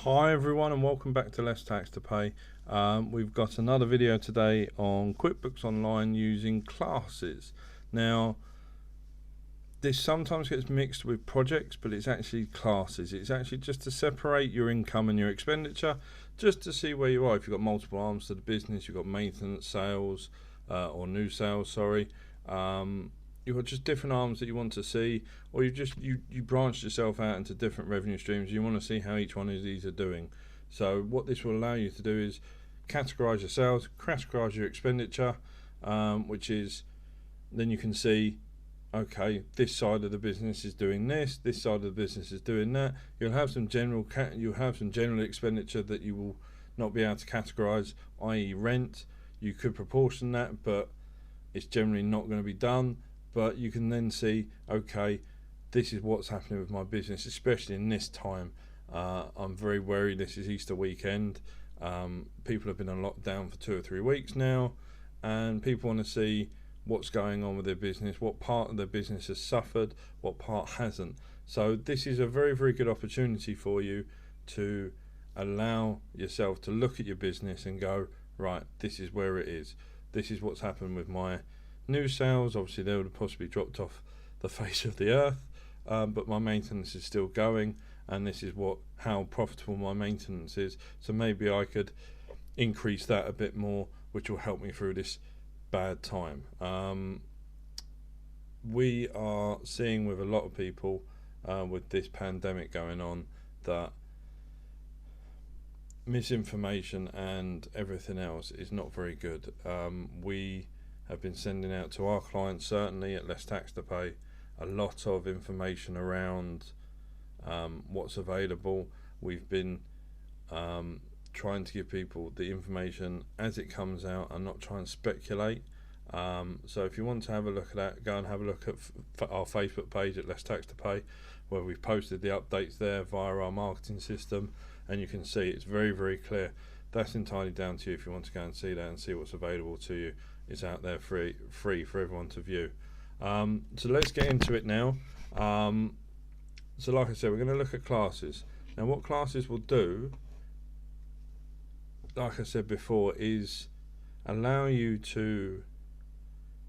Hi everyone and welcome back to Less Tax to Pay. We've got another video today on QuickBooks Online using classes. Now this sometimes gets mixed with projects, but it's actually classes. It's actually just to separate your income and your expenditure, just to see where you are. If you've got multiple arms to the business, you've got maintenance, sales, or new sales, sorry. You've got just different arms that you want to see, or you branched yourself out into different revenue streams. You want to see how each one of these are doing. So what this will allow you to do is categorize your sales, categorize your expenditure, which is then you can see, okay, this side of the business is doing this side of the business is doing that. You'll have some general expenditure that you will not be able to categorize, i.e. rent. You could proportion that, but it's generally not going to be done. But you can then see, okay, this is what's happening with my business, especially in this time. I'm very worried. This is Easter weekend. People have been on lockdown for 2 or 3 weeks now, and people want to see what's going on with their business, what part of their business has suffered, what part hasn't. So this is a very, very good opportunity for you to allow yourself to look at your business and go, right, this is where it is. This is what's happened with my new sales. Obviously they would have possibly dropped off the face of the earth, but my maintenance is still going, and this is how profitable my maintenance is. So maybe I could increase that a bit more, which will help me through this bad time. We are seeing with a lot of people with this pandemic going on that misinformation and everything else is not very good. We have been sending out to our clients, certainly at Less Tax to Pay, a lot of information around what's available. We've been trying to give people the information as it comes out and not try and speculate. So if you want to have a look at that, go and have a look at our Facebook page at Less Tax to Pay, where we've posted the updates there via our marketing system, and you can see it's very, very clear. That's entirely down to you if you want to go and see that and see what's available to you. It's out there free for everyone to view. So let's get into it now. So like I said, we're going to look at classes. Now what classes will do, like I said before, is allow you to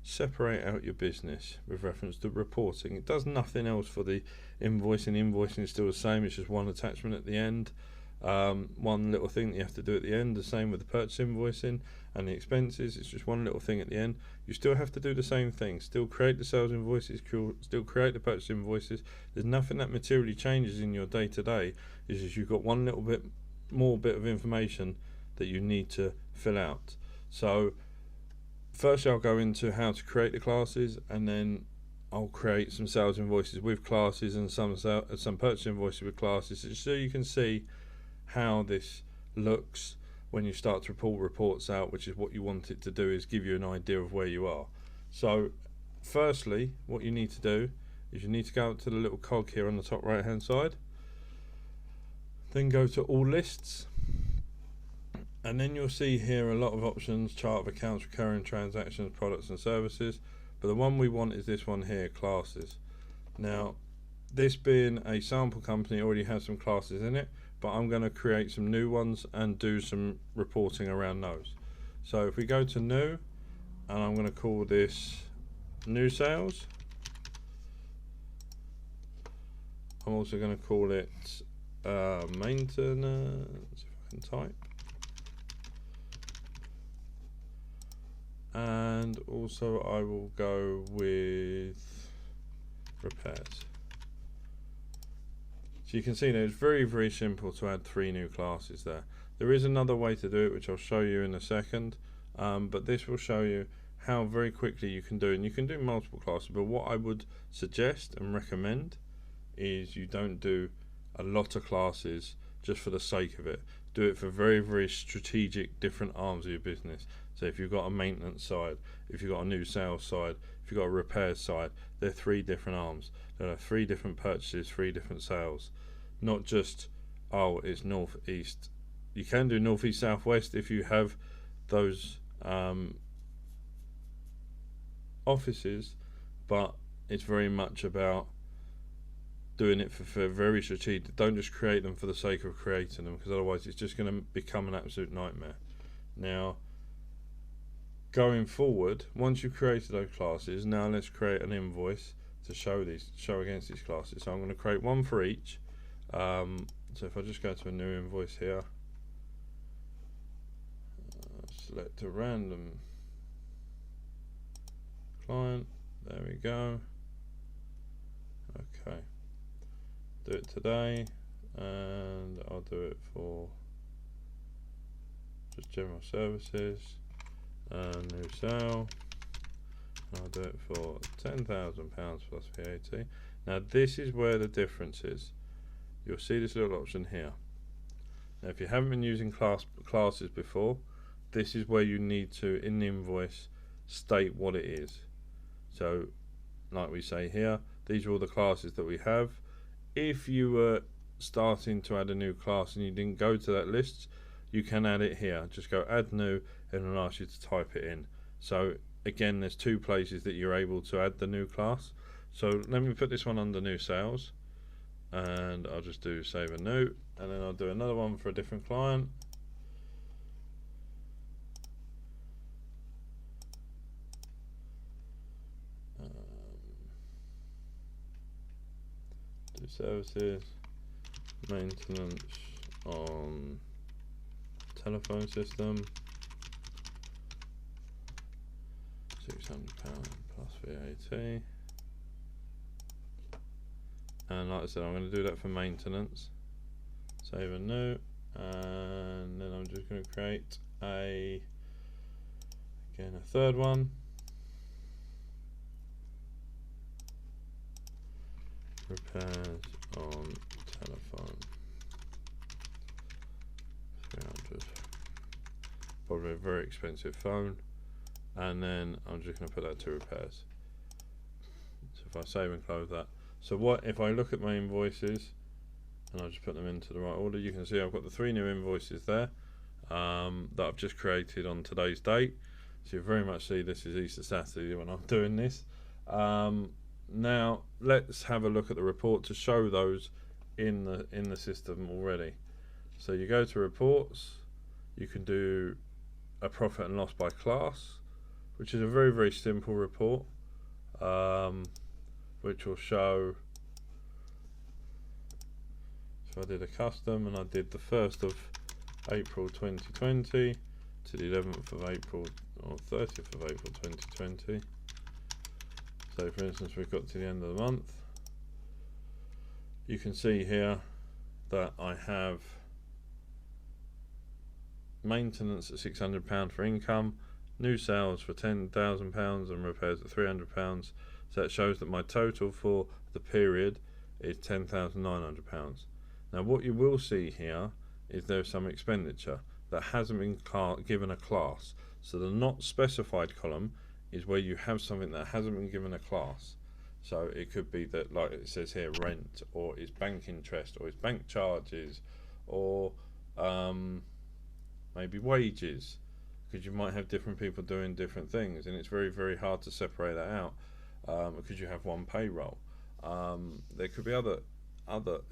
separate out your business with reference to reporting. It does nothing else for the invoicing. Invoicing is still the same. It's just one attachment at the end. One little thing that you have to do at the end. The same with the purchase invoicing and the expenses. It's just one little thing at the end. You still have to do the same thing. Still create the sales invoices, still create the purchase invoices. There's nothing that materially changes in your day to day. It's just you've got one little bit more bit of information that you need to fill out. So first I'll go into how to create the classes, and then I'll create some sales invoices with classes and some purchase invoices with classes, so you can see how this looks when you start to pull reports out, which is what you want it to do, is give you an idea of where you are. So firstly, what you need to do is you need to go up to the little cog here on the top right hand side, then go to all lists, and then you'll see here a lot of options: chart of accounts, recurring transactions, products and services. But the one we want is this one here, classes. Now this being a sample company already has some classes in it, but I'm going to create some new ones and do some reporting around those. So if we go to new, and I'm going to call this new sales. I'm also going to call it maintenance, if I can type. And also I will go with repairs. So you can see now it's very, very simple to add 3 new classes there. There is another way to do it, which I'll show you in a second, but this will show you how very quickly you can do it. And you can do multiple classes, but what I would suggest and recommend is you don't do a lot of classes just for the sake of it. Do it for very, very strategic different arms of your business. So if you've got a maintenance side, if you've got a new sales side, if you've got a repairs side, they're 3 different arms. There are 3 different purchases, 3 different sales. Not just, oh, it's north, east. You can do north, east, south, west if you have those offices, but it's very much about doing it for very strategic. Don't just create them for the sake of creating them, because otherwise it's just going to become an absolute nightmare. Now, going forward, once you've created those classes, now let's create an invoice to show against these classes. So I'm going to create one for each. So if I just go to a new invoice here, select a random client, there we go. Okay, do it today, and I'll do it for just general services, new sale. I'll do it for £10,000 plus VAT. Now this is where the difference is. You'll see this little option here. Now if you haven't been using classes before, this is where you need to, in the invoice, state what it is. So like we say here, these are all the classes that we have. If you were starting to add a new class and you didn't go to that list, you can add it here. Just go add new and it'll ask you to type it in. So again, there's two places that you're able to add the new class. So let me put this one under new sales, and I'll just do save a new, and then I'll do another one for a different client. Do services, maintenance on telephone system, £600 plus VAT. And like I said, I'm going to do that for maintenance. Save a new, and then I'm just going to create a third one. Repairs on telephone. 300. Probably a very expensive phone. And then I'm just going to put that to repairs. So if I save and close that. So what if I look at my invoices and I just put them into the right order, you can see I've got the 3 new invoices there that I've just created on today's date. So you very much see this is Easter Saturday when I'm doing this. Now let's have a look at the report to show those in the system already. So you go to reports, you can do a profit and loss by class, which is a very, very simple report, which will show, so I did a custom and I did the 1st of April 2020 to the 11th of April or 30th of April 2020. So for instance, we've got to the end of the month. You can see here that I have maintenance at £600 for income, new sales for £10,000 and repairs at £300. So that shows that my total for the period is £10,900. Now what you will see here is there's some expenditure that hasn't been given a class. So the not specified column is where you have something that hasn't been given a class. So it could be that, like it says here, rent, or it's bank interest, or it's bank charges, or maybe wages, because you might have different people doing different things, and it's very, very hard to separate that out because you have one payroll. There could be other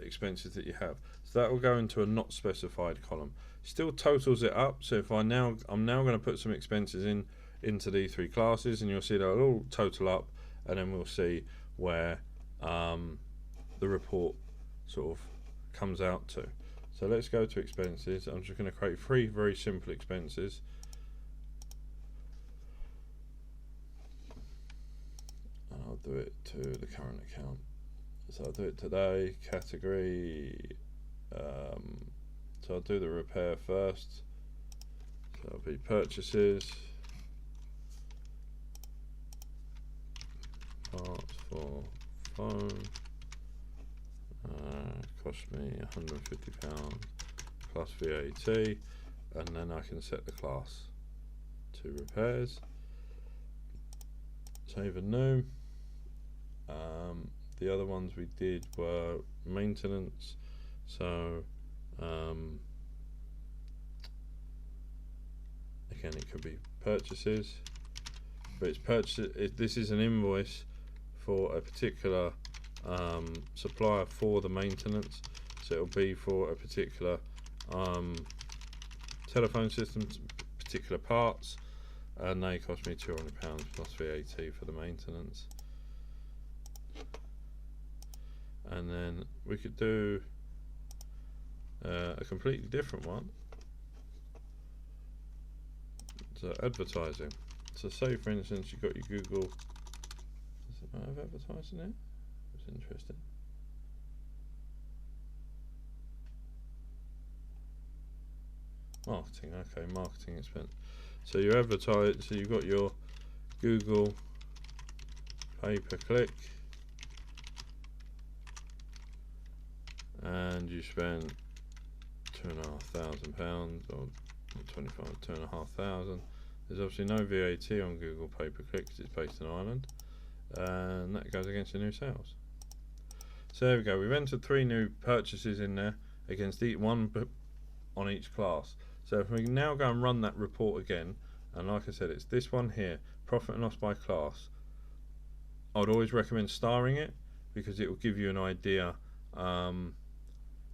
expenses that you have, so that will go into a not specified column. Still totals it up. So if I'm now going to put some expenses into these 3 classes, and you'll see they'll all total up, and then we'll see where the report sort of comes out to. So let's go to expenses. I'm just going to create 3 very simple expenses. And I'll do it to the current account. So I'll do it today, category, so I'll do the repair first. So it'll be purchases, parts for phone, cost me £150 plus VAT, and then I can set the class to repairs. Save and new. The other ones we did were maintenance, so again it could be purchases, but it's this is an invoice for a particular supplier for the maintenance. So it'll be for a particular telephone system, particular parts, and they cost me £200 plus VAT for the maintenance. And then we could do a completely different one. So advertising. So say for instance you've got your Google. Does it not have advertising there? It's interesting. Marketing, okay, marketing expense. So you advertise, so you've got your Google pay-per-click, and you spend £2,500 or 25, 2,500. There's obviously no VAT on Google pay-per-click because it's based in Ireland, and that goes against the new sales. So there we go. We've entered 3 new purchases in there against each one on each class. So if we now go and run that report again, and like I said, it's this one here, profit and loss by class. I would always recommend starring it because it will give you an idea.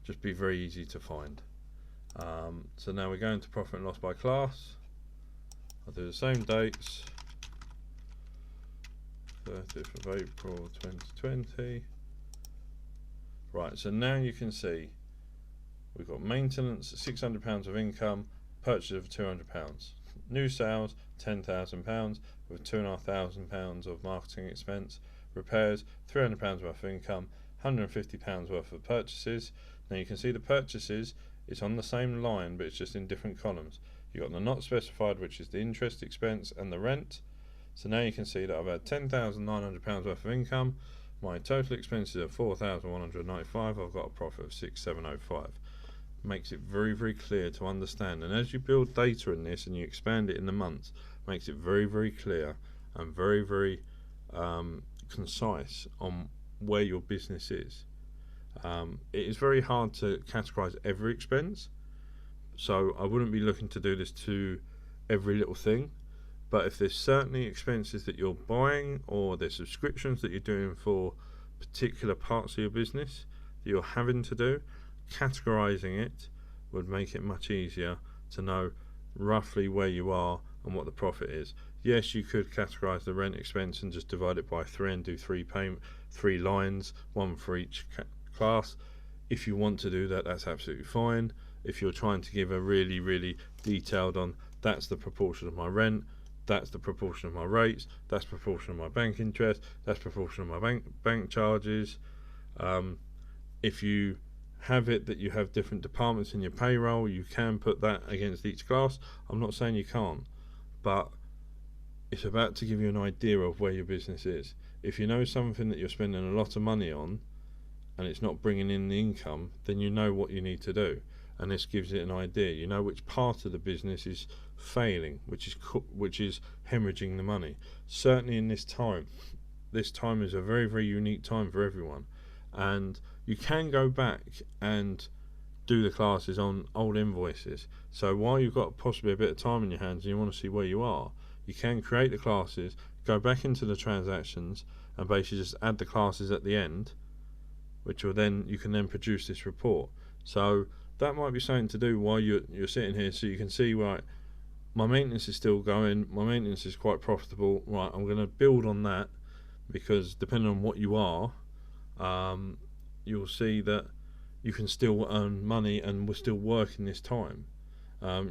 Just be very easy to find. So now we're going to profit and loss by class. I'll do the same dates. 30th of April 2020. Right, so now you can see we've got maintenance, £600 of income, purchase of £200. New sales, £10,000 with £2,500 of marketing expense. Repairs, £300 worth of income, £150 worth of purchases. Now you can see the purchases, it's on the same line but it's just in different columns. You've got the not specified, which is the interest expense and the rent. So now you can see that I've had £10,900 worth of income. My total expenses are £4,195. I've got a profit of £6,705. Makes it very, very clear to understand. And as you build data in this and you expand it in the months, makes it very, very clear and very, very concise on where your business is. It is very hard to categorize every expense, so I wouldn't be looking to do this to every little thing. But if there's certainly expenses that you're buying or there's subscriptions that you're doing for particular parts of your business that you're having to do, categorizing it would make it much easier to know roughly where you are and what the profit is. Yes, you could categorize the rent expense and just divide it by 3 and do 3 lines, one for each class. If you want to do that, that's absolutely fine. If you're trying to give a really, really detailed on that's the proportion of my rent, that's the proportion of my rates, that's the proportion of my bank interest, that's the proportion of my bank charges. If you have it that you have different departments in your payroll, you can put that against each class. I'm not saying you can't, but it's about to give you an idea of where your business is. If you know something that you're spending a lot of money on and it's not bringing in the income, then you know what you need to do, and this gives it an idea. You know which part of the business is failing, which is hemorrhaging the money. Certainly in this time is a very, very unique time for everyone, and you can go back and do the classes on old invoices. So while you've got possibly a bit of time in your hands and you want to see where you are, you can create the classes, go back into the transactions and basically just add the classes at the end, which will then you can then produce this report. So that might be something to do while you're sitting here, so you can see, right, my maintenance is still going, my maintenance is quite profitable, right, I'm going to build on that, because depending on what you are, you'll see that you can still earn money and we're still working this time.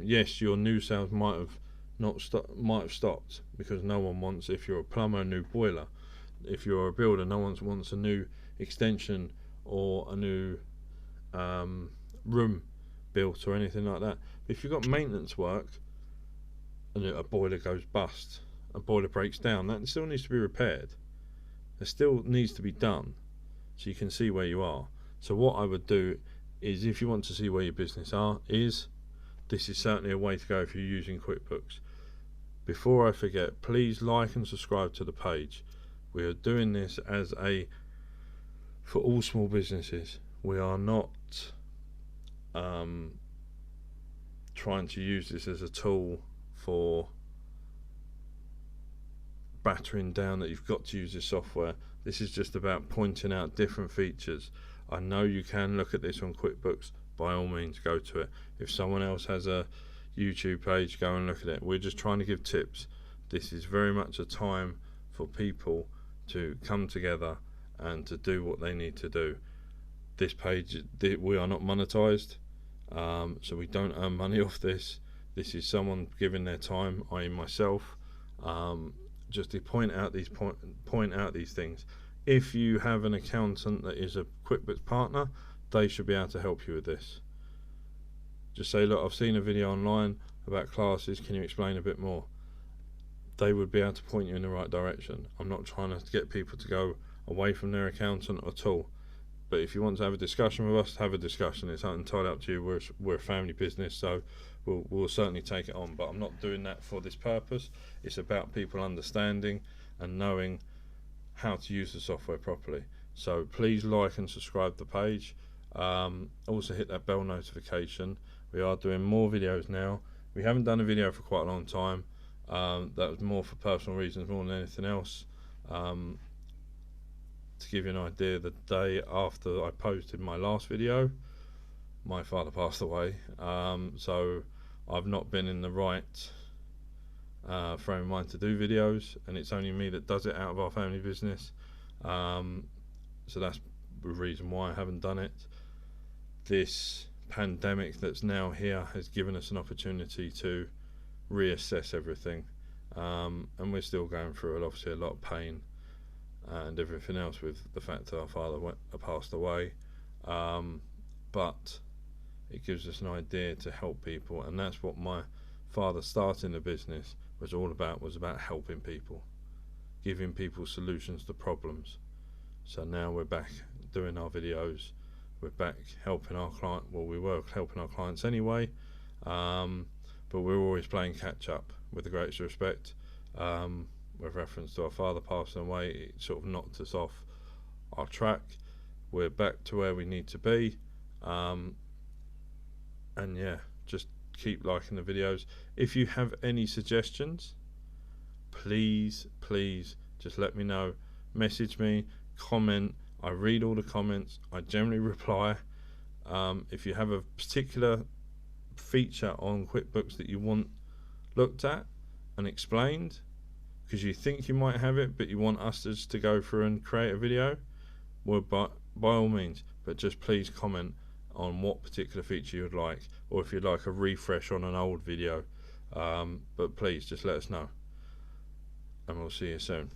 Yes, your new sales might have stopped because no one wants, if you're a plumber, a new boiler. If you're a builder, no one wants a new extension or a new room built or anything like that. But if you've got maintenance work and a boiler goes bust, a boiler breaks down, that still needs to be repaired. It still needs to be done, so you can see where you are. So what I would do is, if you want to see where your business is, this is certainly a way to go if you're using QuickBooks. Before I forget, please like and subscribe to the page. We are doing this for all small businesses. We are not trying to use this as a tool for battering down that you've got to use this software. This is just about pointing out different features. I know you can look at this on QuickBooks. By all means, go to it. If someone else has a YouTube page, go and look at it. We're just trying to give tips. This is very much a time for people to come together and to do what they need to do. This page, we are not monetized, so we don't earn money off this. This is someone giving their time, i.e. myself, just to point out these things. If you have an accountant that is a QuickBooks partner, they should be able to help you with this. Just say, look, I've seen a video online about classes, can you explain a bit more? They would be able to point you in the right direction. I'm not trying to get people to go away from their accountant at all. But if you want to have a discussion with us, have a discussion. It's entirely up to you. We're a family business, so we'll certainly take it on. But I'm not doing that for this purpose. It's about people understanding and knowing how to use the software properly. So please like and subscribe to the page. Also hit that bell notification. We are doing more videos now. We haven't done a video for quite a long time. That was more for personal reasons more than anything else. To give you an idea, the day after I posted my last video, my father passed away, so I've not been in the right frame of mind to do videos, and it's only me that does it out of our family business, so that's the reason why I haven't done it. This pandemic that's now here has given us an opportunity to reassess everything, and we're still going through obviously a lot of pain and everything else with the fact that our father passed away, but it gives us an idea to help people, and that's what my father starting the business was all about, was about helping people, giving people solutions to problems. So now we're back doing our videos, we're back helping our client, well, we were helping our clients anyway, but we're always playing catch up with the greatest respect. With reference to our father passing away, it sort of knocked us off our track. We're back to where we need to be, and yeah, just keep liking the videos. If you have any suggestions, please just let me know. Message me, comment. I read all the comments, I generally reply. If you have a particular feature on QuickBooks that you want looked at and explained, because you think you might have it but you want us to go through and create a video, well, by all means, but just please comment on what particular feature you'd like, or if you'd like a refresh on an old video, but please just let us know, and we'll see you soon.